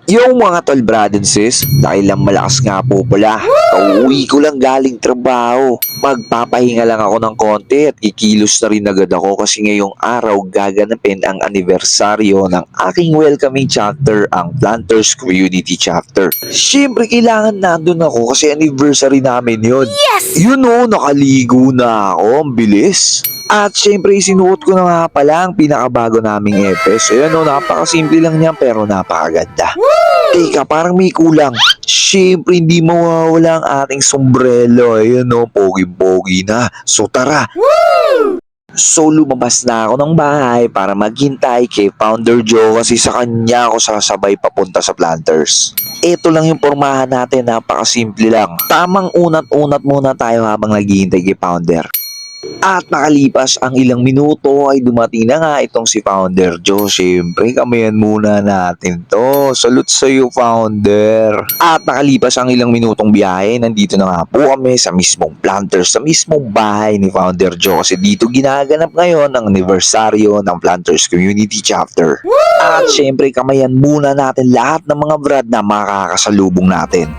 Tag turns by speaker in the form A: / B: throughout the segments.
A: Yung mga tol brad and sis, dahil lang malakas nga po pala. Kauwi ko lang galing trabaho. Magpapahinga lang ako ng konti at kikilos na rin agad ako kasi ngayong araw gaganapin ang anibersaryo ng aking welcoming chapter, ang Planters Community Chapter. Siyempre kailangan nandun ako kasi anniversary namin yun. Yes! Yun o, nakaligo na ako, ang bilis. At syempre sinuot ko na nga pala ang pinakabago naming epes. Ayan o, napakasimple lang niyan pero napakaganda. Teka, parang may kulang. Syempre hindi mawawala ang ating sombrero. Ayan o, pogi-pogi na. So tara. So lumabas na ako ng bahay para maghintay kay Founder Joe kasi sa kanya ako sasabay papunta sa Planters. Ito lang yung pormahan natin, napakasimple lang. Tamang unat-unat muna tayo habang naghihintay kay Founder. At nakalipas ang ilang minuto ay dumating na nga itong si Founder Joe. Siyempre, kamayan muna natin to. Salute sa iyo, Founder. At nakalipas ang ilang minutong biyahe, nandito na nga po kami sa mismong Planters, sa mismong bahay ni Founder Joe. Kasi dito ginaganap ngayon ang anibersaryo ng Planters Community Chapter. At siyempre, kamayan muna natin lahat ng mga brad na makakasalubong natin.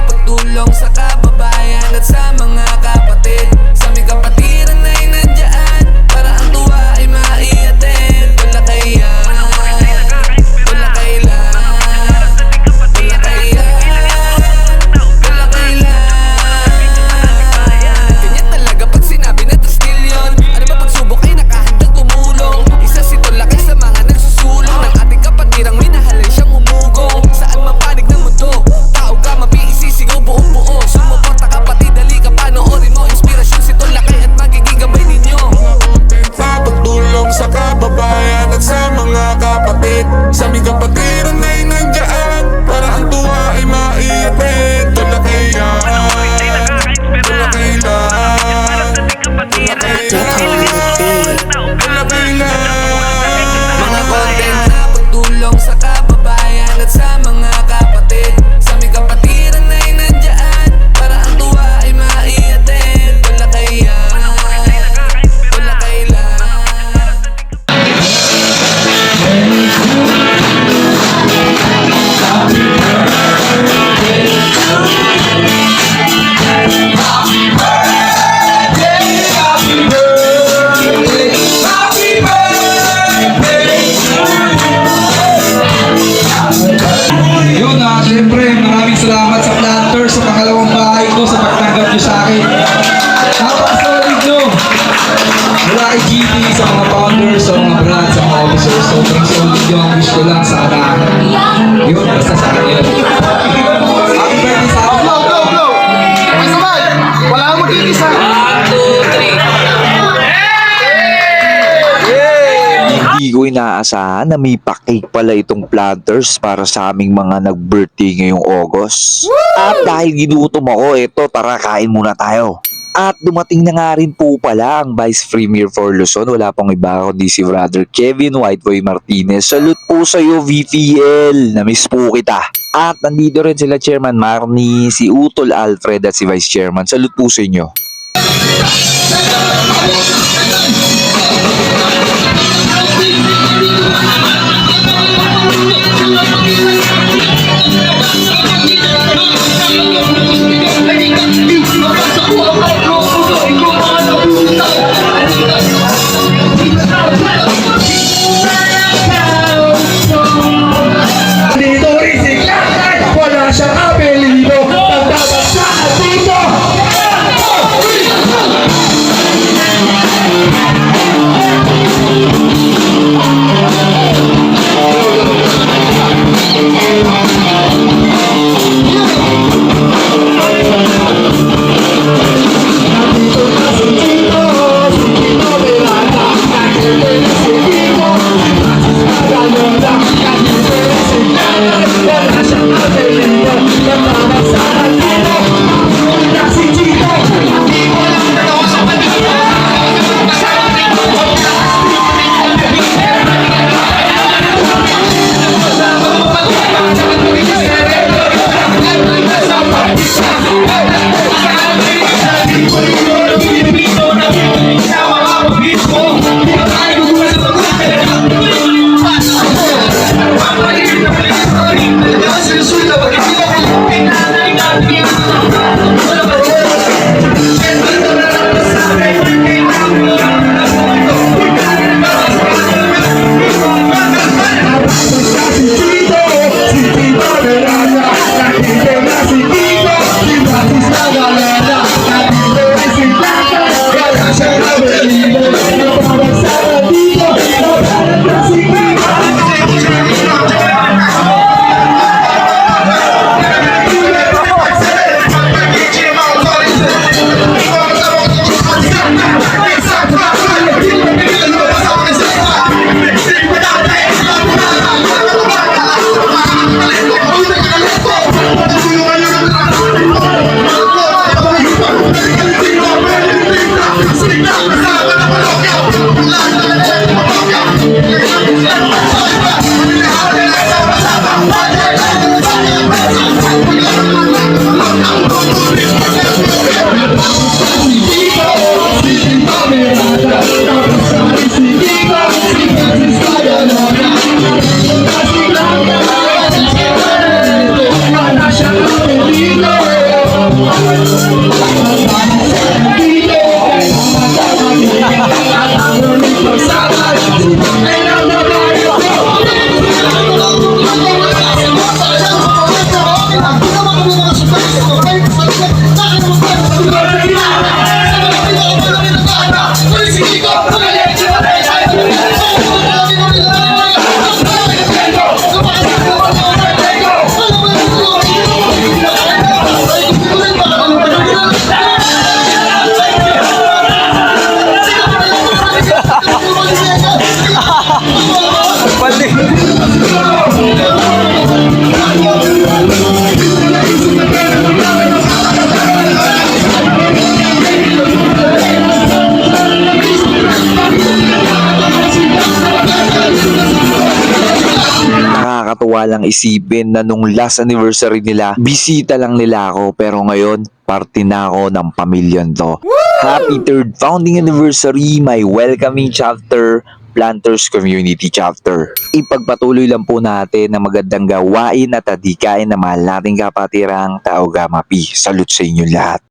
B: Pagtulong sa kababayan at sa mga kapatid, sa may kapatiran ay nandiyan para ang tuwa ay maiatid. Wala kaya, wala kailan, wala kaya, wala kailan. Ganyan talaga pag sinabi na still yun. Ano ba pagsubok ay nakahandang tumulong. Isa si Tolakay sa mga nagsusulong ng ating kapatirang minahal ay siyang umugong. Saan man panig ng mundo, tao ka mabisisigaw buong buo. Sumuporta kapatid, dali ka panoorin mo. Inspirasyon si Tolakay at magiging gabay ninyo.
C: Sa pagtulong sa kababayan at sa mga kapatid, sa aming kapatiran ay nandiyan para ang tuwa ay maiatid. Tolakay yan, Tolakay lang, Tolakay lang.
B: Mga content na pagtulong sa kababayan at sa mga kapatid, sa aming kapatiran ay nandiyan para ang tuwa ay maiatid. Wala kaya, wala kailan.
D: Yun syempre maraming salamat sa Planters sa pangalawang bahay ko sa pagtanggap nyo sa akin. Napakasolid nyo. Mula kay GT, sa mga founders, sa mga brand, sa mga officers, sobrang solid nyo. Ang wish ko lang sana. Yun, basta sa akin yun. Happy birthday sa akin.
C: Wala mo mag-iisa.
B: 1, 2, 3.
A: Hindi ko inaasahan na may pa-cake pala itong Planters para sa aming mga nag-birthday ngayong August. At dahil ginutom ako, eto tara kain muna tayo. At dumating na nga rin po pala ang Vice Premier for Luzon. Wala pang iba kundi si Brother Kevin Whiteboy Martinez. Salute po sa iyo VTL, na-miss po kita. At nandito rin sila Chairman Marnie, si Utol Alfred at si Vice Chairman. Salute po sa inyo.
D: Dito rin si Kakay, wala siyang apelido. Tagdagan sa dito.
A: Nakakatuwa lang isipin na nung last anniversary nila, bisita lang nila ako pero ngayon, parte na ako ng pamilyang to. Happy 3rd founding anniversary, my welcoming chapter, Planters Community Chapter. Ipagpatuloy lang po natin ang magandang gawain at adhikain na mahal nating kapatirang Tao Gama Pi. Salute sa inyo lahat.